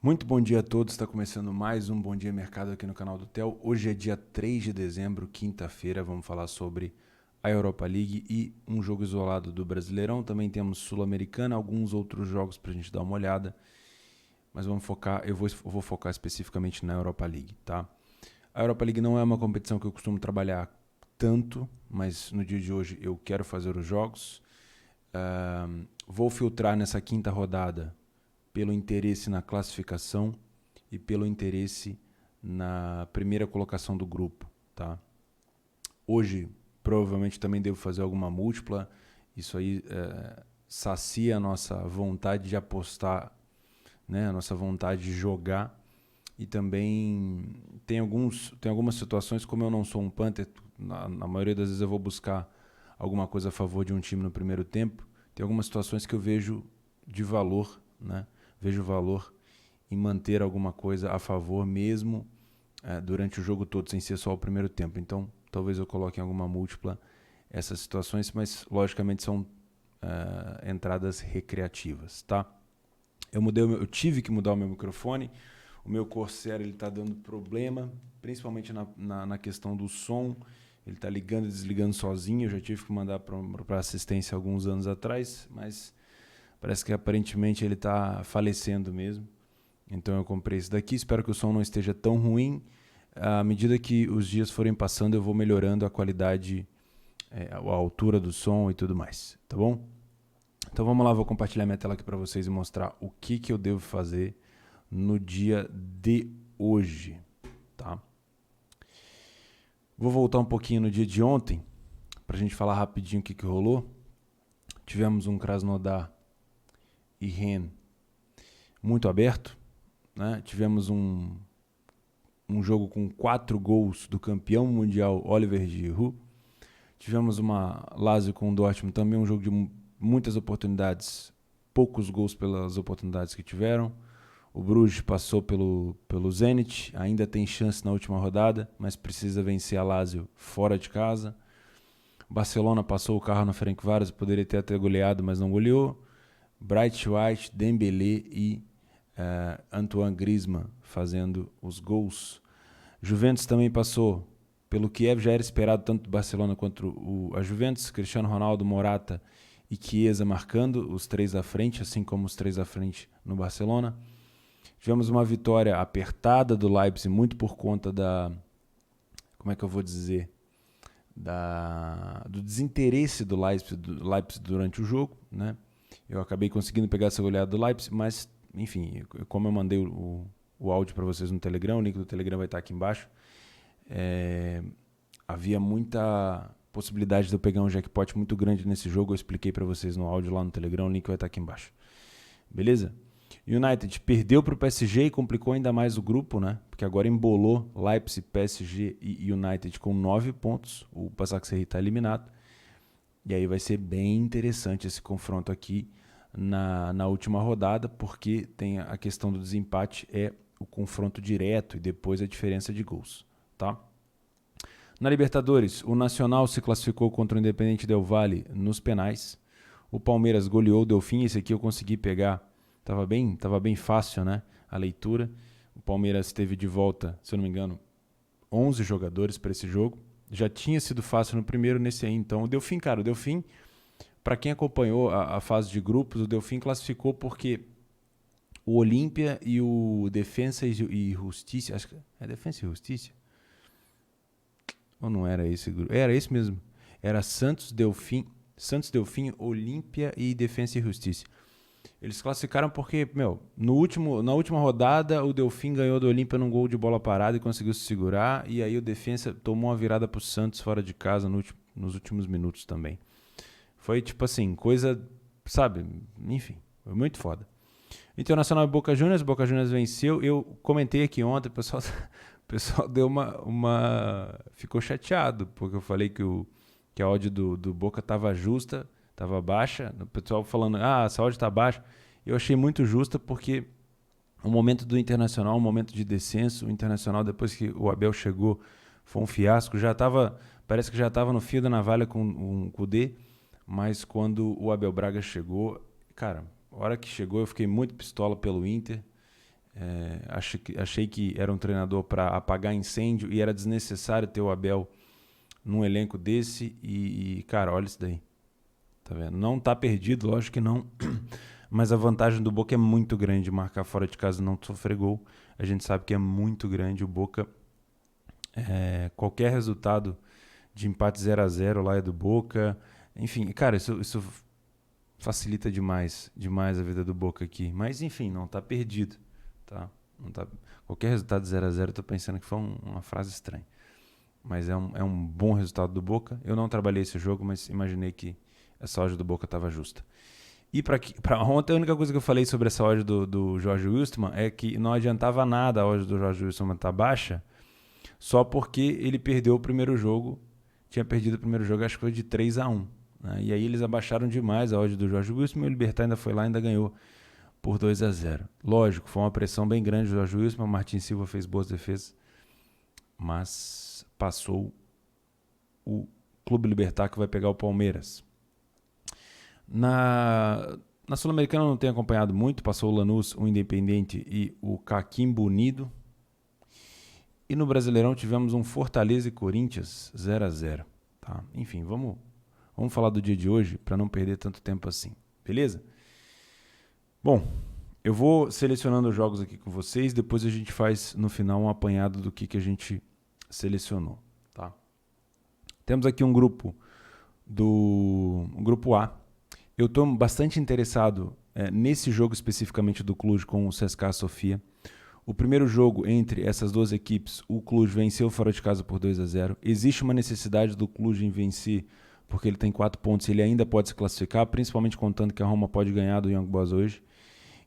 Muito bom dia a todos, está começando mais um Bom Dia Mercado aqui no canal do Theo. Hoje é dia 3 de dezembro, quinta-feira, vamos falar sobre a Europa League e um jogo isolado do Brasileirão. Também temos Sul-Americana, alguns outros jogos para a gente dar uma olhada, mas vamos focar, eu vou focar especificamente na Europa League, tá? A Europa League não é uma competição que eu costumo trabalhar tanto, mas no dia de hoje eu quero fazer os jogos. Vou filtrar nessa quinta rodada pelo interesse na classificação e pelo interesse na primeira colocação do grupo, tá? Hoje, provavelmente também devo fazer alguma múltipla. Isso aí sacia a nossa vontade de apostar, né? A nossa vontade de jogar. E também tem algumas situações, como eu não sou um punter, na maioria das vezes eu vou buscar alguma coisa a favor de um time no primeiro tempo. Tem algumas situações que eu vejo de valor, né? Vejo valor em manter alguma coisa a favor mesmo durante o jogo todo, sem ser só o primeiro tempo. Então, talvez eu coloque em alguma múltipla essas situações, mas logicamente são entradas recreativas, tá? Eu tive que mudar o meu microfone. O meu Corsair está dando problema, principalmente na questão do som. Ele está ligando e desligando sozinho. Eu já tive que mandar para assistência alguns anos atrás, mas parece que aparentemente ele está falecendo mesmo. Então eu comprei esse daqui. Espero que o som não esteja tão ruim. À medida que os dias forem passando, eu vou melhorando a qualidade, a altura do som e tudo mais. Tá bom? Então vamos lá, vou compartilhar minha tela aqui para vocês e mostrar o que eu devo fazer no dia de hoje, tá? Vou voltar um pouquinho no dia de ontem, para a gente falar rapidinho o que rolou. Tivemos um Krasnodar e Rennes muito aberto, né? Tivemos um jogo com 4 gols do campeão mundial Oliver Giroud. Tivemos uma Lazio com o Dortmund, também um jogo de muitas oportunidades, poucos gols pelas oportunidades que tiveram. O Bruges passou pelo Zenit, ainda tem chance na última rodada, mas precisa vencer a Lazio fora de casa. Barcelona passou o carro no Ferencváros, poderia ter até goleado, mas não goleou. Bright White, Dembélé e Antoine Griezmann fazendo os gols. Juventus também passou pelo Kiev, já era esperado tanto do Barcelona quanto a Juventus. Cristiano Ronaldo, Morata e Chiesa marcando, os três à frente, assim como os três à frente no Barcelona. Tivemos uma vitória apertada do Leipzig, muito por conta como é que eu vou dizer, do desinteresse do Leipzig durante o jogo, né? Eu acabei conseguindo pegar essa goleada do Leipzig, mas, enfim, como eu mandei o áudio para vocês no Telegram, o link do Telegram vai estar aqui embaixo, havia muita possibilidade de eu pegar um jackpot muito grande nesse jogo. Eu expliquei para vocês no áudio lá no Telegram, o link vai estar aqui embaixo. Beleza? United perdeu para o PSG e complicou ainda mais o grupo, né? Porque agora embolou Leipzig, PSG e United com 9 pontos. O Başakşehir está eliminado. E aí vai ser bem interessante esse confronto aqui na última rodada, porque tem a questão do desempate, é o confronto direto e depois a diferença de gols, tá? Na Libertadores, o Nacional se classificou contra o Independente Del Valle nos penais. O Palmeiras goleou o Delfim, esse aqui eu consegui pegar. Tava bem fácil, né, a leitura. O Palmeiras teve de volta, se eu não me engano, 11 jogadores para esse jogo. Já tinha sido fácil no primeiro, nesse aí então. O Delfim, para quem acompanhou a fase de grupos, o Delfim classificou porque o Olímpia e o Defensa e Justiça, acho que é Defensa e Justiça? Ou não era esse grupo? Era esse mesmo. Era Santos, Delfim, Olímpia e Defensa e Justiça. Eles classificaram porque, na última rodada, o Delfim ganhou do Olímpia num gol de bola parada e conseguiu se segurar. E aí o Defensa tomou uma virada pro Santos fora de casa nos últimos minutos também. Foi tipo assim, coisa, sabe? Enfim, foi muito foda. Internacional e Boca Juniors venceu. Eu comentei aqui ontem, o pessoal deu ficou chateado, porque eu falei que a odd do Boca tava justa, tava baixa. O pessoal falando, essa odd tá baixa. Eu achei muito justa porque o momento do Internacional, um momento de descenso. O Internacional, depois que o Abel chegou, foi um fiasco. Parece que já estava no fio da navalha com o Kudê, mas quando o Abel Braga chegou, cara, a hora que chegou eu fiquei muito pistola pelo Inter. Achei que era um treinador para apagar incêndio e era desnecessário ter o Abel num elenco desse. E cara, olha isso daí. Tá vendo? Não tá perdido, lógico que não. Mas a vantagem do Boca é muito grande. Marcar fora de casa e não sofrer gol. A gente sabe que é muito grande. O Boca, qualquer resultado de empate 0-0 lá é do Boca. Enfim, cara, isso facilita demais a vida do Boca aqui. Mas enfim, não tá perdido. Tá? Não tá... Qualquer resultado 0-0 eu tô pensando que foi uma frase estranha. Mas é um bom resultado do Boca. Eu não trabalhei esse jogo, mas imaginei que essa odd do Boca estava justa. E para ontem, a única coisa que eu falei sobre essa odd do Jorge Wilstermann é que não adiantava nada a odd do Jorge Wilstermann estar baixa, só porque ele perdeu o primeiro jogo. Tinha perdido o primeiro jogo, acho que foi de 3-1. Né? E aí eles abaixaram demais a odd do Jorge Wilstermann e o Libertad ainda foi lá e ainda ganhou por 2-0. Lógico, foi uma pressão bem grande do Jorge Wilstermann. O Martin Silva fez boas defesas, mas passou o Clube Libertad, que vai pegar o Palmeiras. Na Sul-Americana não tenho acompanhado muito. Passou o Lanús, o Independiente e o Caquimbo Unido. E no Brasileirão tivemos um Fortaleza e Corinthians 0-0. Tá? Enfim, vamos falar do dia de hoje para não perder tanto tempo assim. Beleza? Bom, eu vou selecionando os jogos aqui com vocês. Depois a gente faz no final um apanhado do que a gente selecionou. Tá? Temos aqui um grupo grupo A. Eu estou bastante interessado nesse jogo especificamente do Cluj com o CSKA Sofia. O primeiro jogo entre essas duas equipes, o Cluj venceu fora de casa por 2-0. Existe uma necessidade do Cluj em vencer, porque ele tem 4 pontos e ele ainda pode se classificar, principalmente contando que a Roma pode ganhar do Young Boys hoje.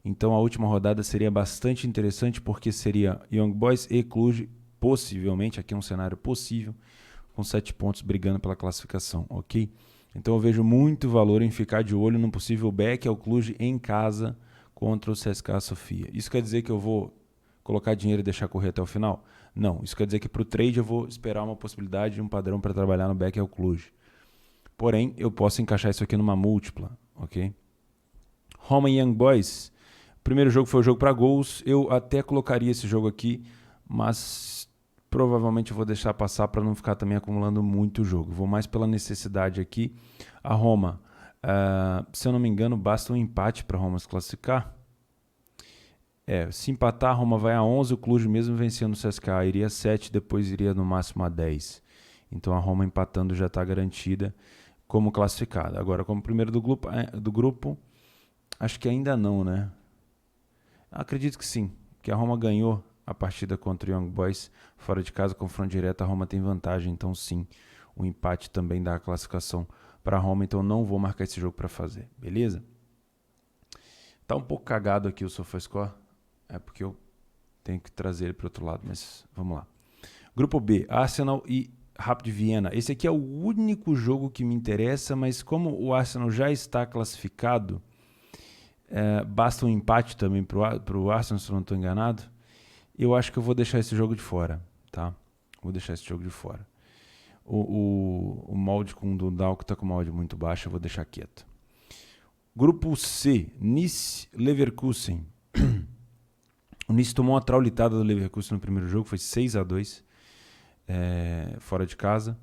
Então a última rodada seria bastante interessante, porque seria Young Boys e Cluj, possivelmente, aqui é um cenário possível, com 7 pontos brigando pela classificação, ok? Então eu vejo muito valor em ficar de olho num possível back ao Cluj em casa contra o CSKA Sofia. Isso quer dizer que eu vou colocar dinheiro e deixar correr até o final? Não, isso quer dizer que para o trade eu vou esperar uma possibilidade de um padrão para trabalhar no back ao Cluj. Porém, eu posso encaixar isso aqui numa múltipla, ok? Roma e Young Boys. O primeiro jogo foi o jogo para gols. Eu até colocaria esse jogo aqui, mas provavelmente eu vou deixar passar para não ficar também acumulando muito jogo. Vou mais pela necessidade aqui. A Roma, se eu não me engano, basta um empate para a Roma se classificar. Se empatar, a Roma vai a 11, o Cluj mesmo vencendo o CSKA iria a 7, depois iria no máximo a 10. Então a Roma empatando já está garantida como classificada. Agora, como primeiro do grupo, acho que ainda não, né? Acredito que sim, que a Roma ganhou a partida contra o Young Boys fora de casa, confronto direto, a Roma tem vantagem, então sim, o empate também dá a classificação para a Roma, então não vou marcar esse jogo para fazer, beleza? Tá um pouco cagado aqui o SofaScore, porque eu tenho que trazer ele para o outro lado, mas vamos lá. Grupo B, Arsenal e Rapid Viena. Esse aqui é o único jogo que me interessa, mas como o Arsenal já está classificado, basta um empate também para o Arsenal, se eu não estou enganado. Eu acho que eu vou deixar esse jogo de fora, tá? Vou deixar esse jogo de fora. O molde com o Dundalk está com uma odd muito baixa, eu vou deixar quieto. Grupo C, Nice, Leverkusen. O Nice tomou uma traulitada do Leverkusen no primeiro jogo, foi 6-2, fora de casa.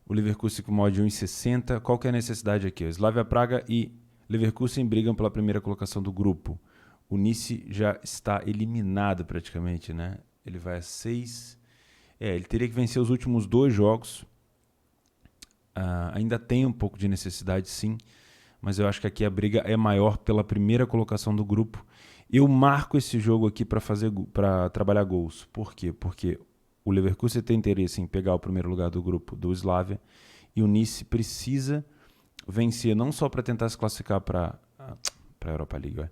O Leverkusen com uma odd 1,60. Qual que é a necessidade aqui? O Slavia Praga e Leverkusen brigam pela primeira colocação do grupo. O Nice já está eliminado praticamente, né? Ele vai a 6. Ele teria que vencer os últimos 2 jogos. Ainda tem um pouco de necessidade, sim. Mas eu acho que aqui a briga é maior pela primeira colocação do grupo. Eu marco esse jogo aqui para trabalhar gols. Por quê? Porque o Leverkusen tem interesse em pegar o primeiro lugar do grupo do Slavia. E o Nice precisa vencer não só para tentar se classificar para a Europa League,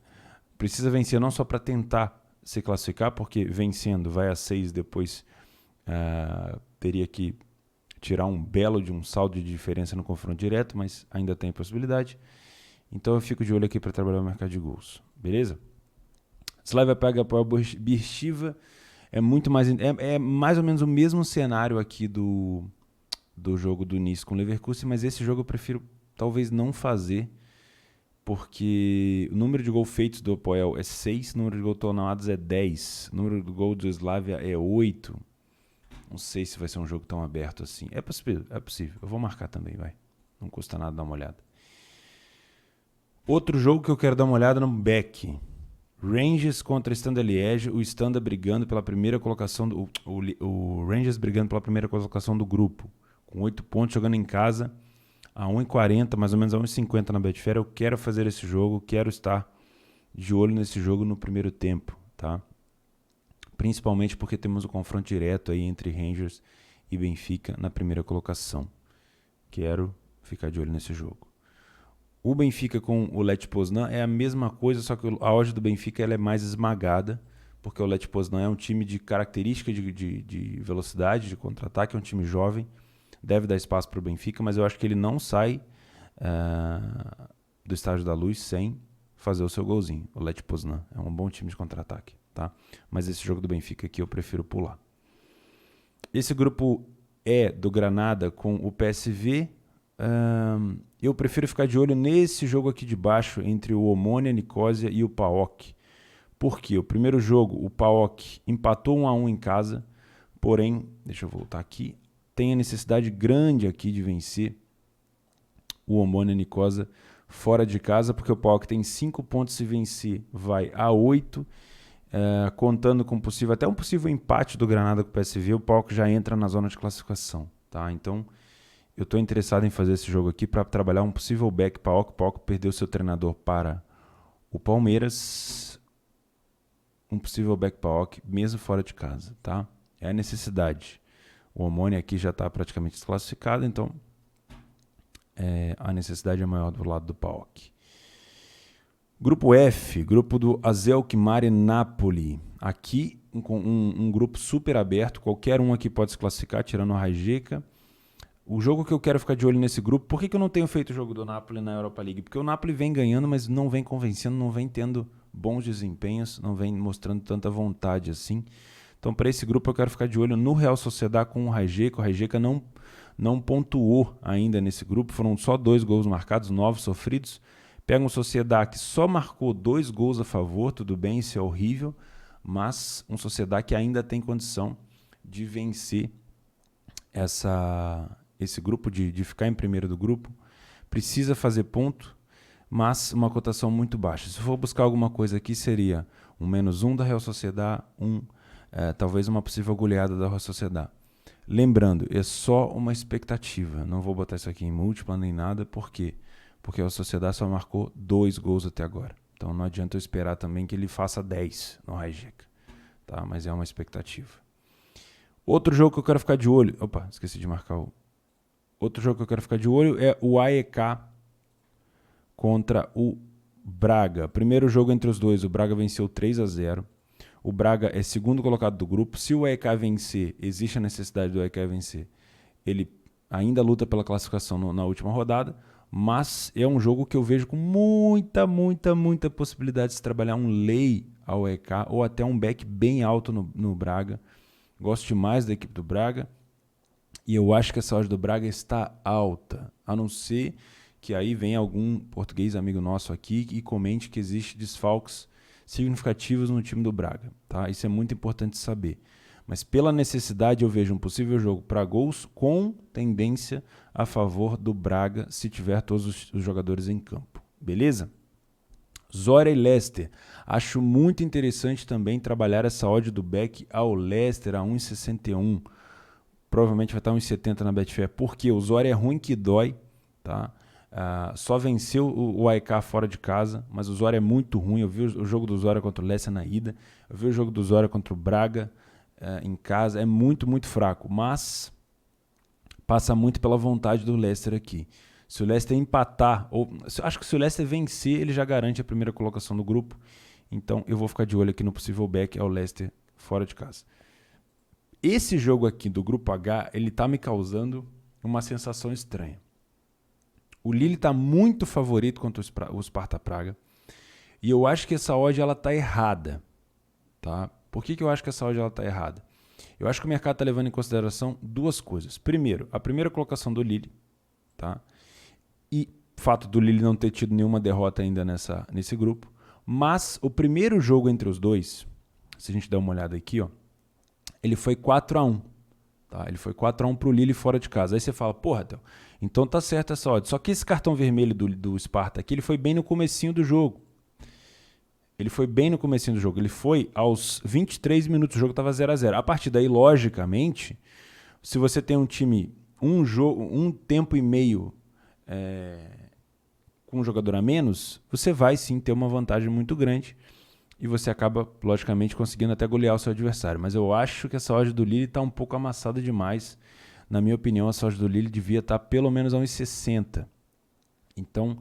precisa vencer não só para tentar se classificar, porque vencendo vai a 6, depois teria que tirar um belo de um saldo de diferença no confronto direto, mas ainda tem possibilidade. Então eu fico de olho aqui para trabalhar o mercado de gols. Beleza? Slavia Praga para Beersheva é muito mais... É mais ou menos o mesmo cenário aqui do jogo do Nice com o Leverkusen, mas esse jogo eu prefiro talvez não fazer porque o número de gols feitos do Apoel é 6, o número de gols tomados é 10, o número de gols do Slavia é 8. Não sei se vai ser um jogo tão aberto assim. É possível, é possível. Eu vou marcar também, vai. Não custa nada dar uma olhada. Outro jogo que eu quero dar uma olhada no Beck. Rangers contra Standard Liège. O Standard brigando pela primeira colocação. O Rangers brigando pela primeira colocação do grupo. Com 8 pontos, jogando em casa. A 1,40, mais ou menos a 1,50 na Betfair. Eu quero fazer esse jogo. Quero estar de olho nesse jogo no primeiro tempo, tá? Principalmente porque temos o confronto direto aí entre Rangers e Benfica na primeira colocação. Quero ficar de olho nesse jogo. O Benfica com o Lech Poznan é a mesma coisa, só que a odd do Benfica ela é mais esmagada, porque o Lech Poznan é um time de característica de velocidade, de contra-ataque, é um time jovem, deve dar espaço para o Benfica, mas eu acho que ele não sai do Estádio da Luz sem fazer o seu golzinho. O Lech Poznan é um bom time de contra-ataque, tá? Mas esse jogo do Benfica aqui eu prefiro pular. Esse grupo E do Granada com o PSV, eu prefiro ficar de olho nesse jogo aqui de baixo entre o Omonia Nicosia e o PAOK. Porque o primeiro jogo, o PAOK empatou 1-1 em casa, porém, deixa eu voltar aqui, tem a necessidade grande aqui de vencer o Omonia Nicosia fora de casa, porque o PAOK tem 5 pontos, se vencer vai a 8, contando com até um possível empate do Granada com o PSV, o PAOK já entra na zona de classificação, tá? Então, eu estou interessado em fazer esse jogo aqui para trabalhar um possível back PAOK. O PAOK perdeu seu treinador para o Palmeiras. Um possível back PAOK, mesmo fora de casa, tá? É a necessidade. O Omonia aqui já está praticamente desclassificado, então a necessidade é maior do lado do PAOK. Grupo F, grupo do AZ Alkmaar e Napoli. Aqui, um grupo super aberto, qualquer um aqui pode se classificar, tirando o Rijeka. O jogo que eu quero ficar de olho nesse grupo, por que eu não tenho feito o jogo do Napoli na Europa League? Porque o Napoli vem ganhando, mas não vem convencendo, não vem tendo bons desempenhos, não vem mostrando tanta vontade assim. Então, para esse grupo, eu quero ficar de olho no Real Sociedad com o Rijeka. O Rijeka não pontuou ainda nesse grupo, foram só 2 gols marcados, 9 sofridos. Pega um Sociedad que só marcou 2 gols a favor, tudo bem, isso é horrível, mas um Sociedad que ainda tem condição de vencer esse grupo, de ficar em primeiro do grupo. Precisa fazer ponto, mas uma cotação muito baixa. Se for buscar alguma coisa aqui, seria um -1 da Real Sociedad, talvez uma possível goleada da Real Sociedad. Lembrando, é só uma expectativa. Não vou botar isso aqui em múltipla nem nada. Por quê? Porque a Real Sociedad só marcou 2 gols até agora. Então não adianta eu esperar também que ele faça 10 no Rijeka, tá? Mas é uma expectativa. Outro jogo que eu quero ficar de olho... Opa, esqueci de marcar Outro jogo que eu quero ficar de olho é o AEK contra o Braga. Primeiro jogo entre os dois, o Braga venceu 3-0. O Braga é segundo colocado do grupo. Se o AEK vencer, existe a necessidade do AEK vencer. Ele ainda luta pela classificação na última rodada, mas é um jogo que eu vejo com muita possibilidade de se trabalhar um lay ao AEK ou até um back bem alto no Braga. Gosto demais da equipe do Braga. E eu acho que essa odd do Braga está alta, a não ser que aí venha algum português amigo nosso aqui e comente que existe desfalques significativos no time do Braga, tá? Isso é muito importante saber. Mas pela necessidade eu vejo um possível jogo para gols com tendência a favor do Braga se tiver todos os jogadores em campo, beleza? Zorya e Leicester. Acho muito interessante também trabalhar essa odd do Beck ao Leicester a 1,61. Provavelmente vai estar 1,70 na Betfair, porque o Zorya é ruim que dói, tá? Só venceu o AEK fora de casa, mas o Zorya é muito ruim. Eu vi o jogo do Zorya contra o Leicester na ida, eu vi o jogo do Zorya contra o Braga em casa, é muito fraco, mas passa muito pela vontade do Leicester aqui. Se o Leicester empatar, acho que se o Leicester vencer, ele já garante a primeira colocação do grupo, então eu vou ficar de olho aqui no possível back ao Leicester fora de casa. Esse jogo aqui do grupo H, ele tá me causando uma sensação estranha. O Lille tá muito favorito contra o Sparta Praga. E eu acho que essa odd ela tá errada, tá? Por que eu acho que essa odd ela tá errada? Eu acho que o mercado tá levando em consideração 2 coisas. Primeiro, a primeira colocação do Lille, tá? E fato do Lille não ter tido nenhuma derrota ainda nesse grupo. Mas o primeiro jogo entre os dois, se a gente der uma olhada aqui, ó, ele foi 4-1. Tá? Ele foi 4-1 pro Lille fora de casa. Aí você fala, porra, Theo, então tá certo essa odd. Só que esse cartão vermelho do Sparta aqui, ele foi bem no comecinho do jogo. Ele foi aos 23 minutos, o jogo estava 0-0. A partir daí, logicamente, se você tem um time, um tempo e meio com um jogador a menos, você vai sim ter uma vantagem muito grande e você acaba, logicamente, conseguindo até golear o seu adversário. Mas eu acho que essa odd do Lille está um pouco amassada demais. Na minha opinião, essa odd do Lille devia estar pelo menos a 1,60. Então,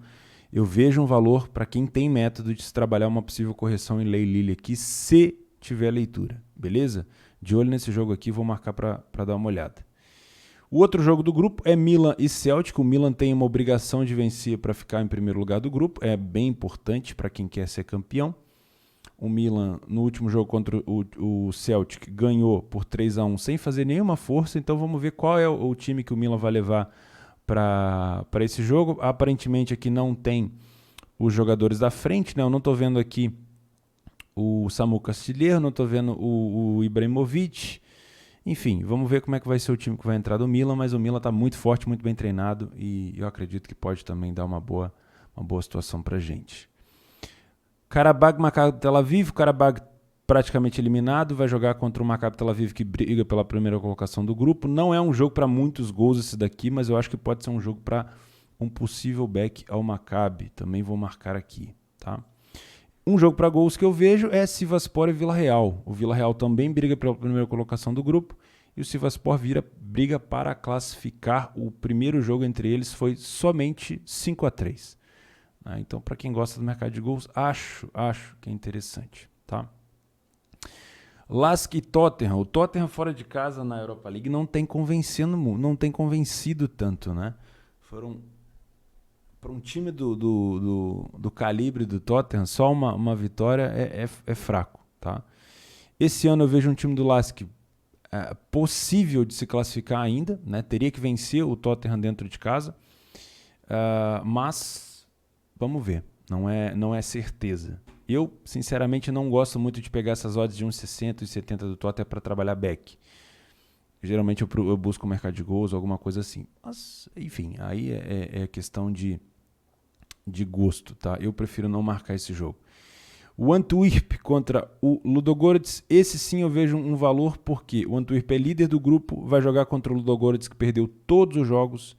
eu vejo um valor para quem tem método de se trabalhar uma possível correção em lei Lille aqui, se tiver leitura, beleza? De olho nesse jogo aqui, vou marcar para dar uma olhada. O outro jogo do grupo é Milan e Celtic. O Milan tem uma obrigação de vencer para ficar em primeiro lugar do grupo. É bem importante para quem quer ser campeão. O Milan, no último jogo contra o Celtic, ganhou por 3-1 sem fazer nenhuma força. Então vamos ver qual é o time que o Milan vai levar para esse jogo. Aparentemente aqui não tem os jogadores da frente, né? Eu não estou vendo aqui o Samu Castilheiro, não estou vendo o Ibrahimovic. Enfim, vamos ver como é que vai ser o time que vai entrar do Milan, mas o Milan está muito forte, muito bem treinado e eu acredito que pode também dar uma boa situação para a gente. Qarabag, Maccabi Tel Aviv. Qarabag praticamente eliminado, vai jogar contra o Maccabi Tel Aviv que briga pela primeira colocação do grupo. Não é um jogo para muitos gols esse daqui, mas eu acho que pode ser um jogo para um possível back ao Maccabi. Também vou marcar aqui, tá? Um jogo para gols que eu vejo é Sivasspor e Vila Real. O Vila Real também briga pela primeira colocação do grupo e o Sivasspor briga para classificar. O primeiro jogo entre eles foi somente 5-3. Então, para quem gosta do mercado de gols, acho que é interessante, tá? Lask e Tottenham. O Tottenham fora de casa na Europa League não tem convencido tanto, né? Para um time do calibre do Tottenham, só uma vitória é fraco, tá? Esse ano eu vejo um time do Lask possível de se classificar ainda, né? Teria que vencer o Tottenham dentro de casa, mas vamos ver, não é certeza. Eu, sinceramente, não gosto muito de pegar essas odds de 1,60 e 70 do Tottenham para trabalhar back. Geralmente eu busco o mercado de gols ou alguma coisa assim. Mas, enfim, aí é questão de gosto, tá? Eu prefiro não marcar esse jogo. O Antwerp contra o Ludogorets, esse sim eu vejo um valor, porque o Antwerp é líder do grupo, vai jogar contra o Ludogorets que perdeu todos os jogos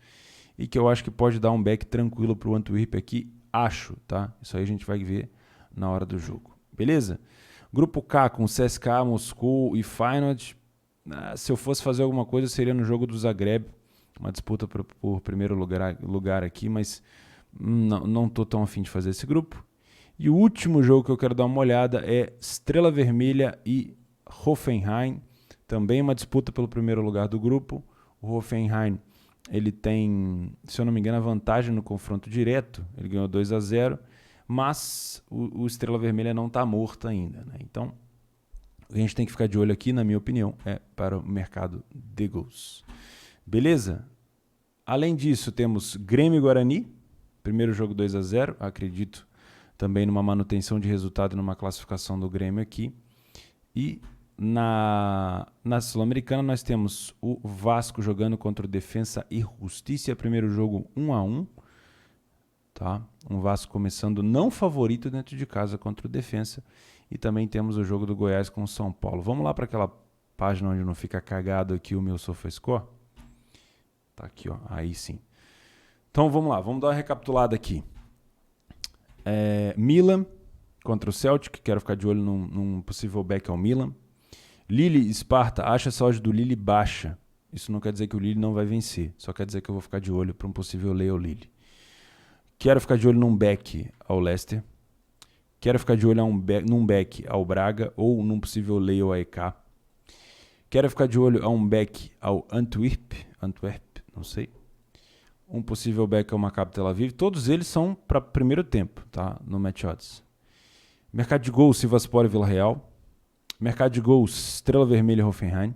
e que eu acho que pode dar um back tranquilo para o Antwerp aqui, acho, tá? Isso aí a gente vai ver na hora do jogo, beleza? Grupo K com CSKA, Moscou e Feyenoord. Se eu fosse fazer alguma coisa seria no jogo do Zagreb, uma disputa por primeiro lugar aqui, mas não estou tão afim de fazer esse grupo. E o último jogo que eu quero dar uma olhada é Estrela Vermelha e Hoffenheim, também uma disputa pelo primeiro lugar do grupo. O Hoffenheim, ele tem, se eu não me engano, a vantagem no confronto direto, ele ganhou 2-0, mas o Estrela Vermelha não está morto ainda, né? Então, a gente tem que ficar de olho aqui, na minha opinião, para o mercado de gols. Beleza? Além disso, temos Grêmio e Guarani, primeiro jogo 2-0, acredito também numa manutenção de resultado e numa classificação do Grêmio aqui. E na Sul-Americana nós temos o Vasco jogando contra o Defensa e Justiça, primeiro jogo 1-1. Tá? Um Vasco começando não favorito dentro de casa contra o Defensa. E também temos o jogo do Goiás com o São Paulo. Vamos lá para aquela página onde não fica cagado aqui o meu SofaScore? Tá aqui, ó. Aí sim. Então vamos lá, vamos dar uma recapitulada aqui. Milan contra o Celtic, quero ficar de olho num possível back ao Milan. Lille e Sparta, acha essa odd do Lille baixa. Isso não quer dizer que o Lille não vai vencer, só quer dizer que eu vou ficar de olho para um possível lay ao Lille. Quero ficar de olho num back ao Leicester. Quero ficar de olho num back ao Braga ou num possível lay ao AEK. Quero ficar de olho a um back ao Antwerp, não sei. Um possível back ao Maccabi Tel Aviv. Todos eles são para primeiro tempo, tá? No Match Odds. Mercado de gols, Sivasspor e Vila Real. Mercado de gols, Estrela Vermelha e Hoffenheim.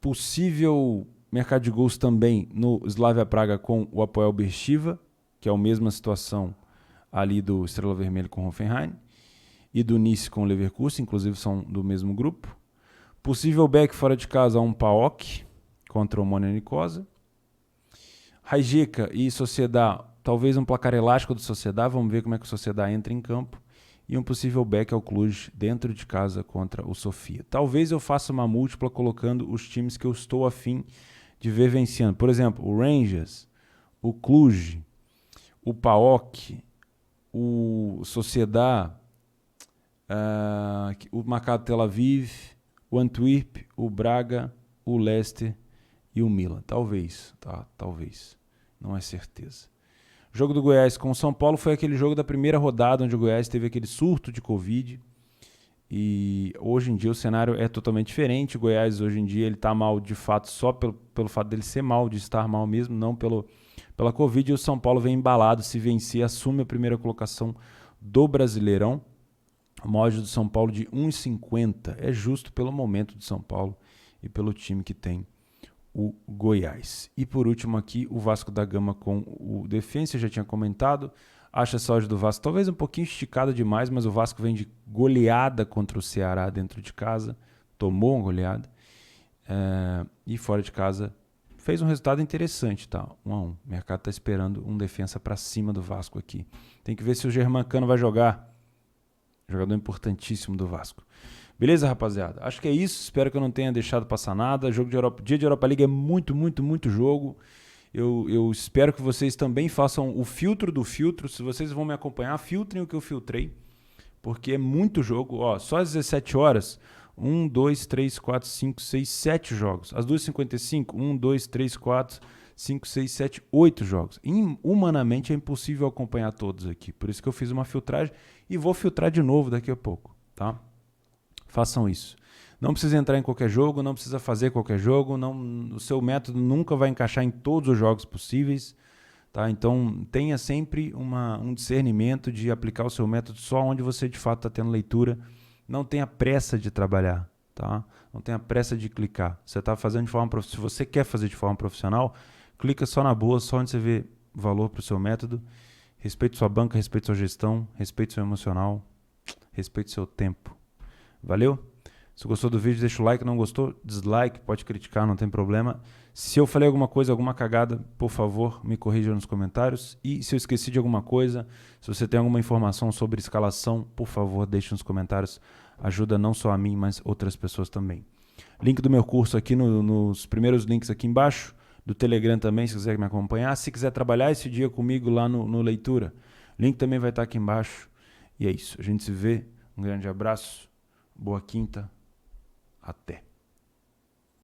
Possível mercado de gols também no Slavia Praga com o Apoel Beersheva, que é a mesma situação ali do Estrela Vermelha com o Hoffenheim, e do Nice com o Leverkusen, inclusive são do mesmo grupo. Possível back fora de casa, um PAOK contra o Omonia Nicosia. Rijeka e Sociedad, talvez um placar elástico do Sociedad, vamos ver como é que o Sociedad entra em campo. E um possível back ao Cluj dentro de casa contra o Sofia. Talvez eu faça uma múltipla colocando os times que eu estou afim de ver vencendo. Por exemplo, o Rangers, o Cluj, o PAOK, o Sociedad, o Maccabi Tel Aviv, o Antwerp, o Braga, o Leicester e o Milan. Talvez, tá? Talvez. Não é certeza. O jogo do Goiás com o São Paulo foi aquele jogo da primeira rodada onde o Goiás teve aquele surto de Covid. E hoje em dia o cenário é totalmente diferente. O Goiás hoje em dia ele está mal de fato só pelo fato dele ser mal, de estar mal mesmo, não pela Covid. E o São Paulo vem embalado, se vencer, assume a primeira colocação do Brasileirão. O maior do São Paulo de 1,50. É justo pelo momento do São Paulo e pelo time que tem o Goiás. E por último aqui, o Vasco da Gama com o Defensa, eu já tinha comentado. Acho essa odd do Vasco talvez um pouquinho esticada demais, mas o Vasco vem de goleada contra o Ceará dentro de casa. Tomou uma goleada. E fora de casa fez um resultado interessante, tá? 1-1. O mercado está esperando um defensa para cima do Vasco aqui. Tem que ver se o Germancano vai jogar. Jogador importantíssimo do Vasco. Beleza, rapaziada? Acho que é isso. Espero que eu não tenha deixado passar nada. Dia de Europa League é muito, muito, muito jogo. Eu espero que vocês também façam o filtro do filtro. Se vocês vão me acompanhar, filtrem o que eu filtrei. Porque é muito jogo. Ó, só às 17 horas, 1, 2, 3, 4, 5, 6, 7 jogos. Às 2h55, 1, 2, 3, 4, 5, 6, 7, 8 jogos. Humanamente é impossível acompanhar todos aqui. Por isso que eu fiz uma filtragem e vou filtrar de novo daqui a pouco, tá? Façam isso. Não precisa entrar em qualquer jogo, não precisa fazer qualquer jogo, o seu método nunca vai encaixar em todos os jogos possíveis, tá? Então tenha sempre um discernimento de aplicar o seu método só onde você de fato está tendo leitura. Não tenha pressa de trabalhar, tá? Não tenha pressa de clicar. Você está fazendo de forma profissional. Se você quer fazer de forma profissional, clica só na boa, só onde você vê valor para o seu método. Respeite sua banca, respeite sua gestão, respeite seu emocional, respeite seu tempo. Valeu? Se gostou do vídeo, deixa o like. Não gostou, dislike, pode criticar, não tem problema. Se eu falei alguma coisa, alguma cagada, por favor, me corrija nos comentários. E se eu esqueci de alguma coisa, se você tem alguma informação sobre escalação, por favor, deixe nos comentários. Ajuda não só a mim, mas outras pessoas também. Link do meu curso aqui nos primeiros links aqui embaixo. Do Telegram também, se quiser me acompanhar. Se quiser trabalhar esse dia comigo lá no Leitura, link também vai estar aqui embaixo. E é isso, a gente se vê. Um grande abraço, boa quinta, até.